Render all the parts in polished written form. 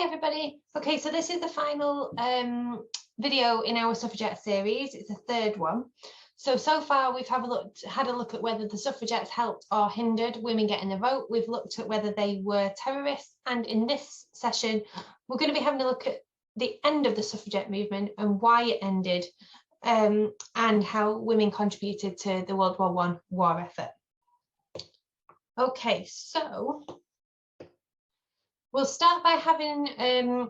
Hi everybody. Okay, so this is the final video in our suffragette series. It's the third one. So far we've had a look at whether the suffragettes helped or hindered women getting the vote. We've looked at whether they were terrorists, and in this session we're going to be having a look at the end of the suffragette movement and why it ended, and how women contributed to the World War I war effort. Okay, so we'll start by having a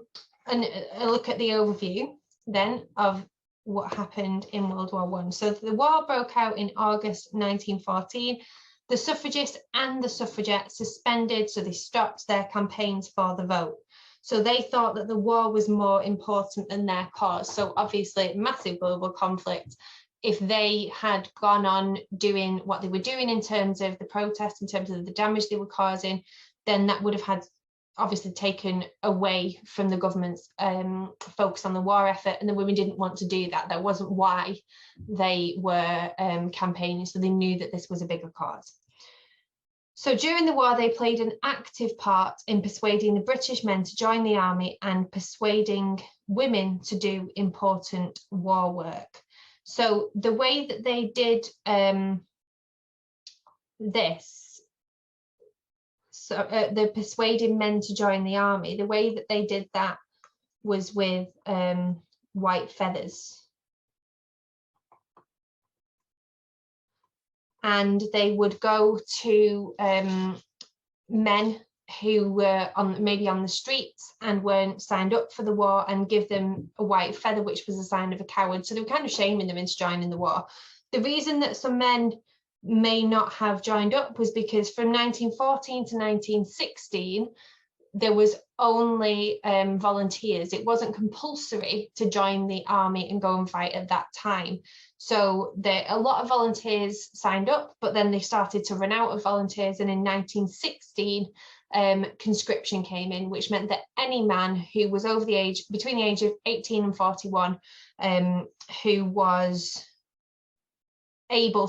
look at the overview then of what happened in World War I. So the war broke out in August 1914. The suffragists and the suffragettes suspended, so they stopped their campaigns for the vote. So they thought that the war was more important than their cause. So obviously massive global conflict. If they had gone on doing what they were doing in terms of the protest, in terms of the damage they were causing, then that would have had obviously taken away from the government's focus on the war effort, and the women didn't want to do that. That wasn't why they were campaigning, so they knew that this was a bigger cause. So during the war, they played an active part in persuading the British men to join the army and persuading women to do important war work. So the way that they did the persuading men to join the army, the way that they did that was with white feathers. And they would go to men who were maybe on the streets and weren't signed up for the war and give them a white feather, which was a sign of a coward. So they were kind of shaming them into joining the war. The reason that some men may not have joined up was because from 1914 to 1916 there was only volunteers. It wasn't compulsory to join the army and go and fight at that time. So a lot of volunteers signed up, but then they started to run out of volunteers, and in 1916 conscription came in, which meant that any man who was between the age of 18 and 41 who was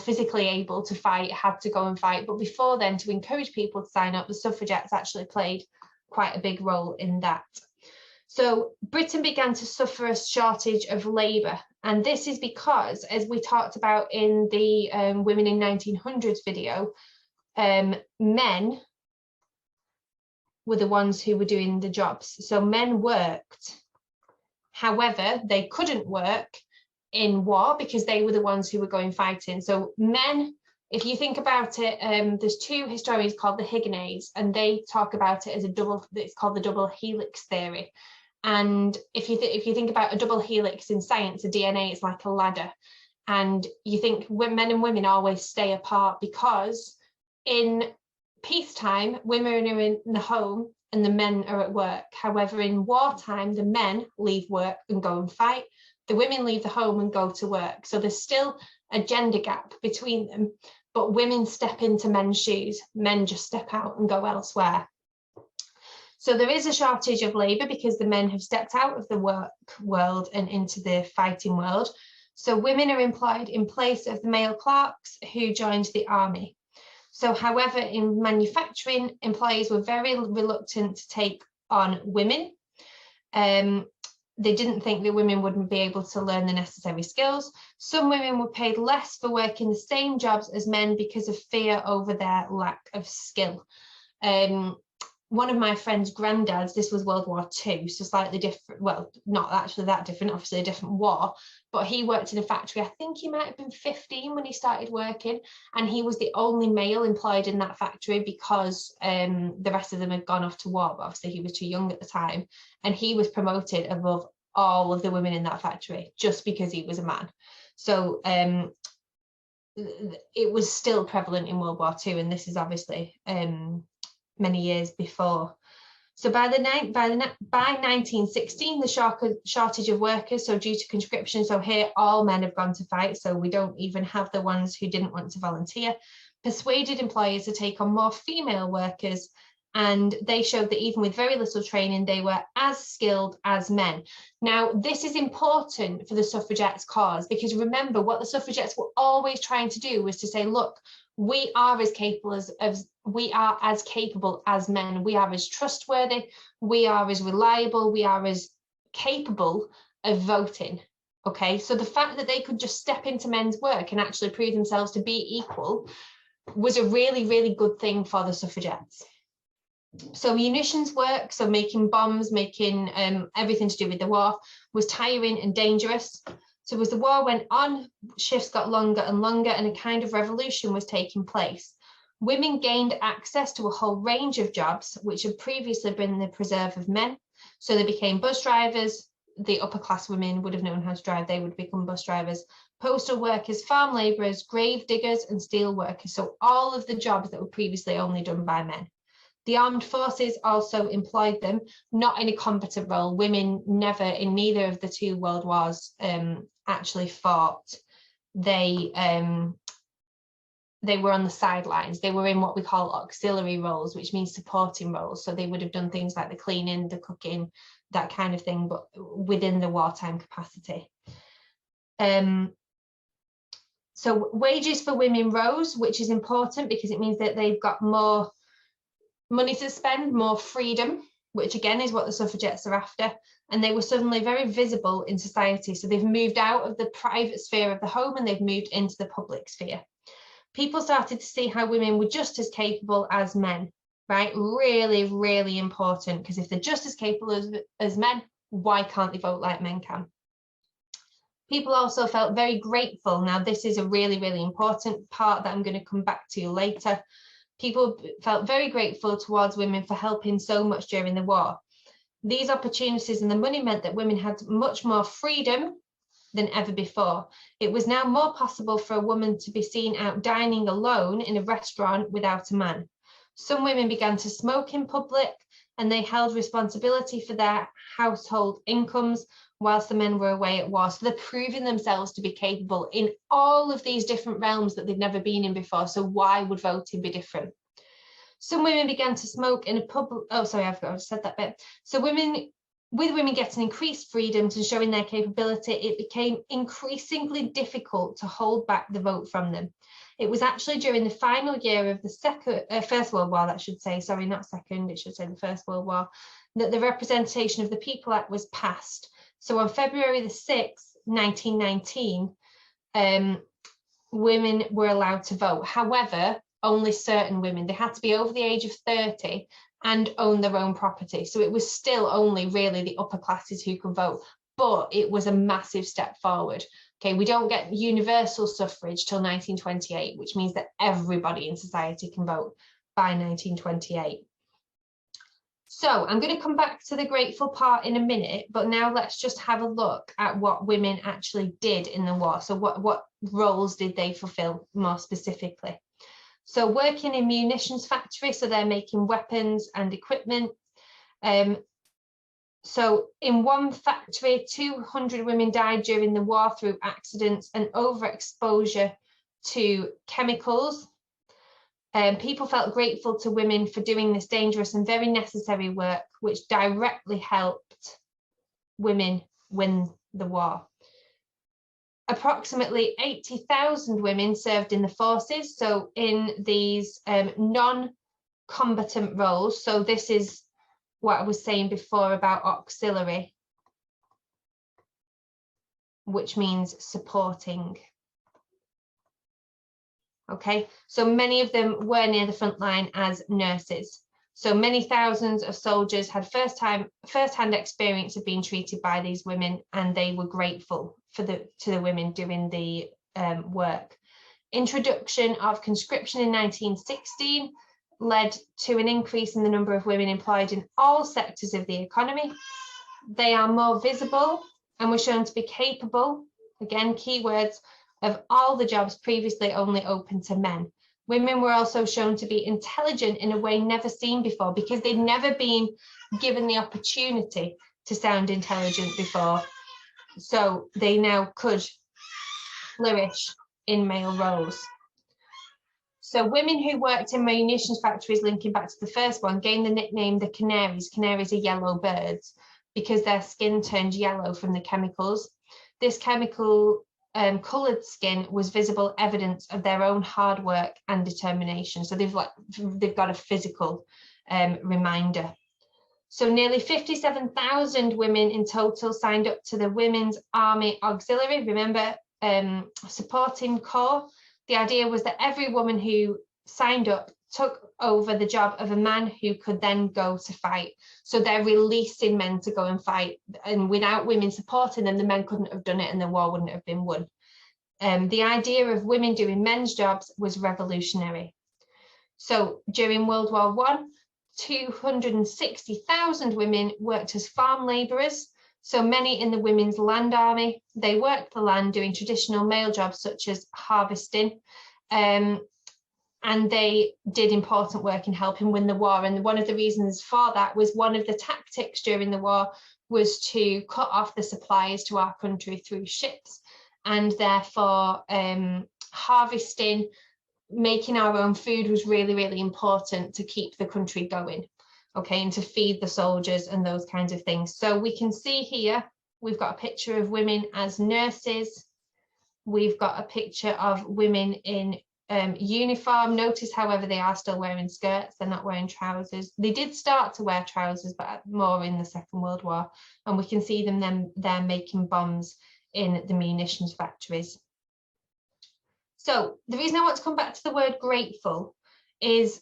physically able to fight had to go and fight. But before then, to encourage people to sign up, the suffragettes actually played quite a big role in that. So Britain began to suffer a shortage of labour, and this is because, as we talked about in the Women in 1900s video, men were the ones who were doing the jobs. So men worked, however they couldn't work in war because they were the ones who were going fighting. So men, if you think about it, there's two historians called the Higgins, and they talk about it as it's called the double helix theory. And if you think about a double helix in science, a DNA is like a ladder, and you think men and women always stay apart because in peacetime women are in the home and the men are at work. However, in wartime the men leave work and go and fight. The women leave the home and go to work. So there's still a gender gap between them, but women step into men's shoes. Men just step out and go elsewhere. So there is a shortage of labour because the men have stepped out of the work world and into the fighting world. So women are employed in place of the male clerks who joined the army. So however, in manufacturing, employers were very reluctant to take on women. They didn't think that women wouldn't be able to learn the necessary skills. Some women were paid less for working the same jobs as men because of fear over their lack of skill. One of my friend's granddads, this was World War II, so slightly different, well, not actually that different, obviously a different war, but he worked in a factory. I think he might have been 15 when he started working, and he was the only male employed in that factory because the rest of them had gone off to war, but obviously he was too young at the time, and he was promoted above all of the women in that factory just because he was a man. So it was still prevalent in World War II, and this is obviously many years before. So by 1916, the shortage of workers, so due to conscription, so here all men have gone to fight, so we don't even have the ones who didn't want to volunteer, persuaded employers to take on more female workers and they showed that even with very little training, they were as skilled as men. Now, this is important for the suffragettes' cause, because remember, what the suffragettes were always trying to do was to say, look, we are as capable as men. We are as trustworthy. We are as reliable. We are as capable of voting. Okay, so the fact that they could just step into men's work and actually prove themselves to be equal was a really, really good thing for the suffragettes. So munitions work, so making bombs, making everything to do with the war, was tiring and dangerous. So as the war went on, shifts got longer and longer, and a kind of revolution was taking place. Women gained access to a whole range of jobs, which had previously been the preserve of men. So they became bus drivers. The upper class women would have known how to drive, they would become bus drivers, postal workers, farm labourers, grave diggers, and steel workers. So all of the jobs that were previously only done by men. The armed forces also employed them, not in a combatant role. Women never, in neither of the two world wars, actually fought. They were on the sidelines. They were in what we call auxiliary roles, which means supporting roles. So they would have done things like the cleaning, the cooking, that kind of thing, but within the wartime capacity. So wages for women rose, which is important because it means that they've got more money to spend, more freedom, which again is what the suffragettes are after. And they were suddenly very visible in society. So they've moved out of the private sphere of the home and they've moved into the public sphere. People started to see how women were just as capable as men, right? Really, really important, because if they're just as capable as men, why can't they vote like men can? People also felt very grateful. Now, this is a really, really important part that I'm going to come back to later. People felt very grateful towards women for helping so much during the war. These opportunities and the money meant that women had much more freedom than ever before. It was now more possible for a woman to be seen out dining alone in a restaurant without a man. Some women began to smoke in public, and they held responsibility for their household incomes whilst the men were away at war. So they're proving themselves to be capable in all of these different realms that they've never been in before. So why would voting be different? Some women began to smoke in a pub. Oh, sorry, I said that bit. So with women getting increased freedoms and showing their capability, it became increasingly difficult to hold back the vote from them. It was actually during the final year of the First World War, that should say, sorry, not second, it should say the First World War, that the Representation of the People Act was passed. So on February the 6th, 1919, women were allowed to vote. However, only certain women. They had to be over the age of 30 and own their own property. So it was still only really the upper classes who could vote, but it was a massive step forward. Okay, we don't get universal suffrage till 1928, which means that everybody in society can vote by 1928. So I'm going to come back to the grateful part in a minute, but now let's just have a look at what women actually did in the war. So what roles did they fulfill more specifically? So working in munitions factory, so they're making weapons and equipment. So in one factory, 200 women died during the war through accidents and overexposure to chemicals. People felt grateful to women for doing this dangerous and very necessary work, which directly helped women win the war. Approximately 80,000 women served in the forces, so in these non-combatant roles. So this is what I was saying before about auxiliary, which means supporting. Okay, so many of them were near the front line as nurses. So many thousands of soldiers had first-hand experience of being treated by these women, and they were grateful to the women doing the work. Introduction of conscription in 1916 led to an increase in the number of women employed in all sectors of the economy. They are more visible and were shown to be capable, again, keywords, of all the jobs previously only open to men. Women were also shown to be intelligent in a way never seen before, because they'd never been given the opportunity to sound intelligent before. So they now could flourish in male roles. So women who worked in munitions factories, linking back to the first one, gained the nickname the canaries. Canaries are yellow birds because their skin turned yellow from the chemicals. This chemical coloured skin was visible evidence of their own hard work and determination. So they've got a physical reminder. So nearly 57,000 women in total signed up to the Women's Army Auxiliary, remember, supporting corps. The idea was that every woman who signed up took over the job of a man who could then go to fight. So they're releasing men to go and fight, and without women supporting them, the men couldn't have done it and the war wouldn't have been won. The idea of women doing men's jobs was revolutionary. So during World War I, 260,000 women worked as farm labourers. So many in the Women's Land Army. They worked the land doing traditional male jobs such as harvesting, and they did important work in helping win the war. And one of the reasons for that was one of the tactics during the war was to cut off the supplies to our country through ships, and therefore harvesting, making our own food was really, really important to keep the country going. Okay, and to feed the soldiers and those kinds of things. So we can see here, we've got a picture of women as nurses. We've got a picture of women in uniform. Notice, however, they are still wearing skirts. They're not wearing trousers. They did start to wear trousers, but more in the Second World War. And we can see them there making bombs in the munitions factories. So the reason I want to come back to the word grateful is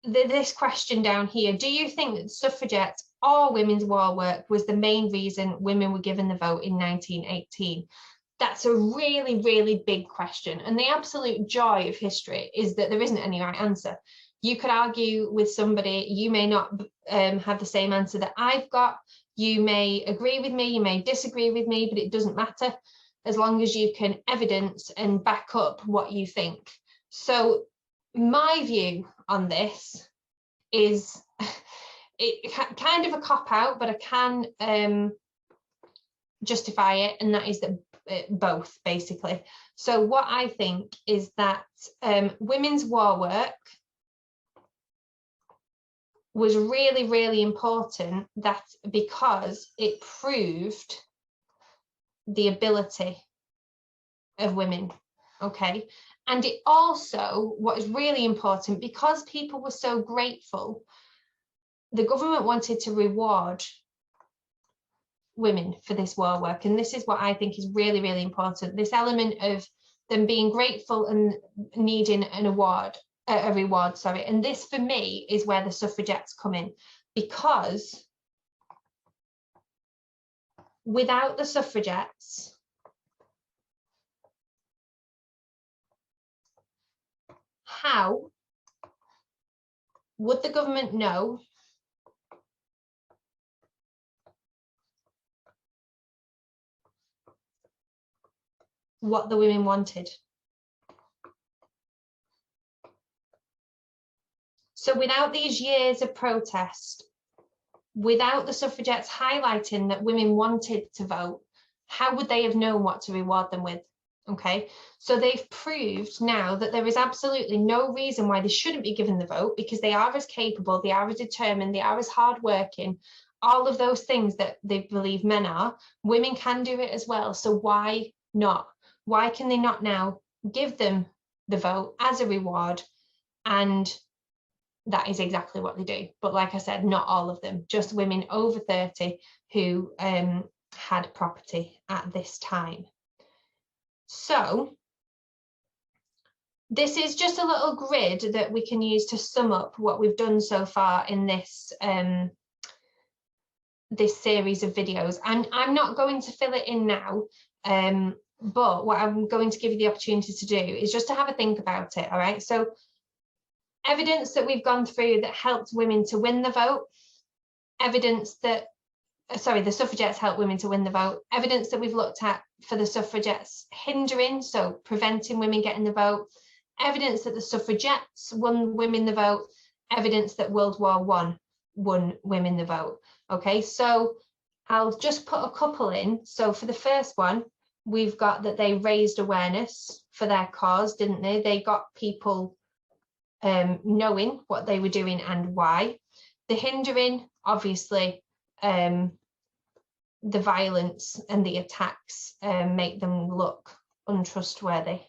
this question down here. Do you think that suffragettes or women's war work was the main reason women were given the vote in 1918? That's a really, really big question. And the absolute joy of history is that there isn't any right answer. You could argue with somebody, you may not have the same answer that I've got. You may agree with me, you may disagree with me, but it doesn't matter as long as you can evidence and back up what you think. So my view on this is kind of a cop-out, but I can justify it, and that is that both, basically. So what I think is that women's war work was really, really important, that because it proved the ability of women, okay? And it also, what is really important, because people were so grateful, the government wanted to reward women for this war work. And this is what I think is really, really important. This element of them being grateful and needing an award, a reward, sorry. And this, for me, is where the suffragettes come in, because without the suffragettes, how would the government know what the women wanted? So without these years of protest, without the suffragettes highlighting that women wanted to vote, how would they have known what to reward them with? Okay, so they've proved now that there is absolutely no reason why they shouldn't be given the vote, because they are as capable, they are as determined, they are as hardworking, all of those things that they believe men are. Women can do it as well. So why not? Why can they not now give them the vote as a reward? And that is exactly what they do. But like I said, not all of them, just women over 30 who had property at this time. So this is just a little grid that we can use to sum up what we've done so far in this this series of videos. And I'm not going to fill it in now, but what I'm going to give you the opportunity to do is just to have a think about it. All right, so evidence that we've gone through that helped women to win the vote, evidence that the suffragettes helped women to win the vote, evidence that we've looked at for the suffragettes hindering, so preventing women getting the vote, evidence that the suffragettes won women the vote, evidence that World War I won women the vote. Okay, so I'll just put a couple in. So for the first one, we've got that they raised awareness for their cause, didn't they? They got people knowing what they were doing and why. The hindering, obviously, the violence and the attacks make them look untrustworthy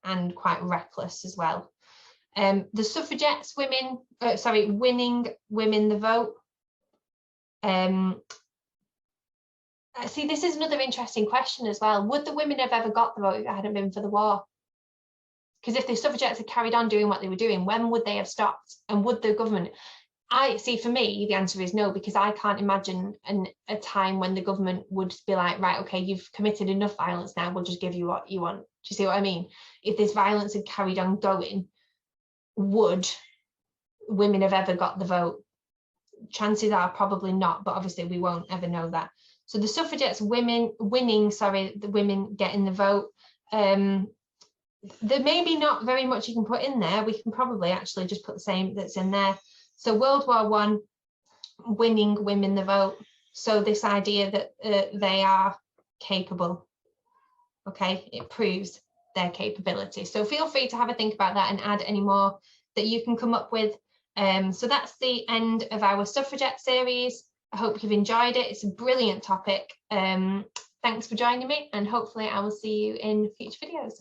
and quite reckless as well. The suffragettes winning women the vote. See, this is another interesting question as well. Would the women have ever got the vote if it hadn't been for the war? Because if the suffragettes had carried on doing what they were doing, when would they have stopped? And would the government... I see, for me, the answer is no, because I can't imagine a time when the government would be like, right, okay, you've committed enough violence now, we'll just give you what you want. Do you see what I mean? If this violence had carried on going, would women have ever got the vote? Chances are probably not, but obviously we won't ever know that. So the suffragettes winning, the women getting the vote. There may be not very much you can put in there. We can probably actually just put the same that's in there. So World War I, winning women the vote. So this idea that they are capable, okay, it proves their capability. So feel free to have a think about that and add any more that you can come up with. So that's the end of our suffragette series. I hope you've enjoyed it. It's a brilliant topic. Thanks for joining me, and hopefully I will see you in future videos.